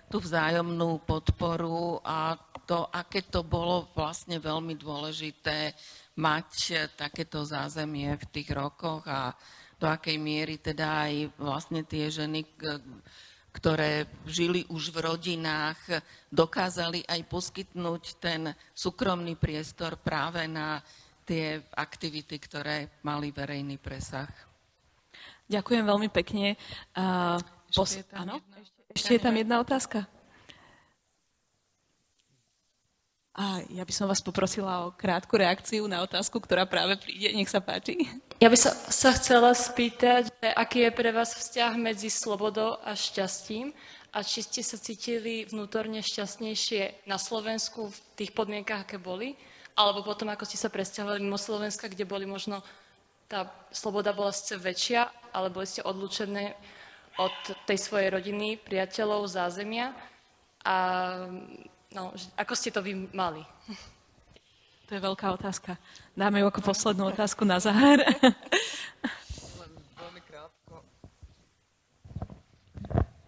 tú vzájomnú podporu a to, aké to bolo vlastne veľmi dôležité mať takéto zázemie v tých rokoch a do akej miery teda aj vlastne tie ženy, ktoré žili už v rodinách, dokázali aj poskytnúť ten súkromný priestor práve na tie aktivity, ktoré mali verejný presah. Ďakujem veľmi pekne. Ešte je tam jedna otázka. A ja by som vás poprosila o krátku reakciu na otázku, ktorá práve príde. Nech sa páči. Ja by sa chcela spýtať, aký je pre vás vzťah medzi slobodou a šťastím a či ste sa cítili vnútorne šťastnejšie na Slovensku v tých podmienkach, aké boli, alebo potom, ako ste sa presťahovali mimo Slovenska, kde boli možno, tá sloboda bola síce väčšia, ale boli ste odlúčené od tej svojej rodiny, priateľov, zázemia a no, ako ste to vy mali? To je veľká otázka. Dáme ju ako poslednú otázku na záver.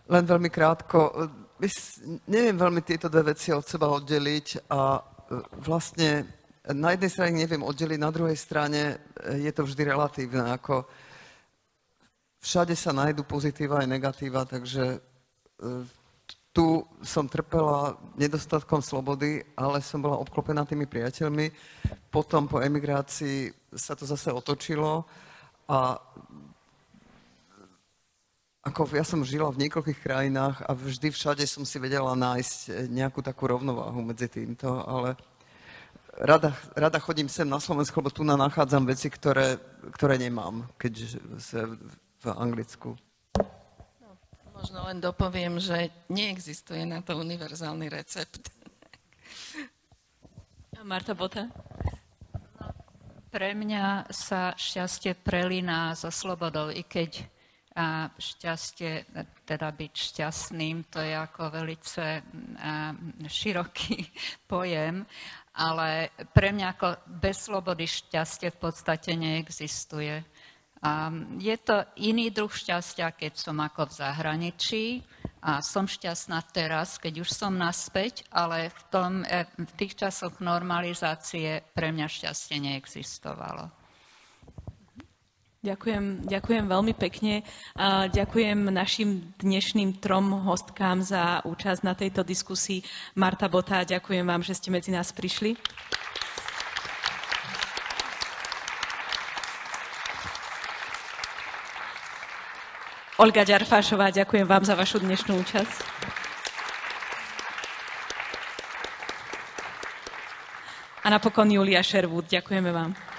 Len veľmi krátko. Neviem veľmi tieto dve veci od seba oddeliť a vlastne na jednej strane neviem oddeliť, na druhej strane je to vždy relatívne. Ako všade sa nájdu pozitíva aj negatíva, takže tu som trpela nedostatkom slobody, ale som bola obklopená tými priateľmi. Potom po emigrácii sa to zase otočilo a ako ja som žila v niekoľkých krajinách a vždy všade som si vedela nájsť nejakú takú rovnováhu medzi týmto, ale rada chodím sem na Slovensku, lebo tu nachádzam veci, ktoré nemám, keď v Anglicku. Možno len dopoviem, že neexistuje na to univerzálny recept. Marta Bota? Pre mňa sa šťastie prelína so slobodou, i keď šťastie, teda byť šťastným, to je ako velice široký pojem, ale pre mňa ako bez slobody šťastie v podstate neexistuje. Je to iný druh šťastia, keď som ako v zahraničí a som šťastná teraz, keď už som naspäť, ale v tých časoch normalizácie pre mňa šťastie neexistovalo. Ďakujem veľmi pekne. Ďakujem našim dnešným 3 hostkám za účasť na tejto diskusii. Marta Bota, ďakujem vám, že ste medzi nás prišli. Olga Ďarfášová, ďakujem vám za vašu dnešnú účasť. A napokon Julia Sherwood, ďakujeme vám.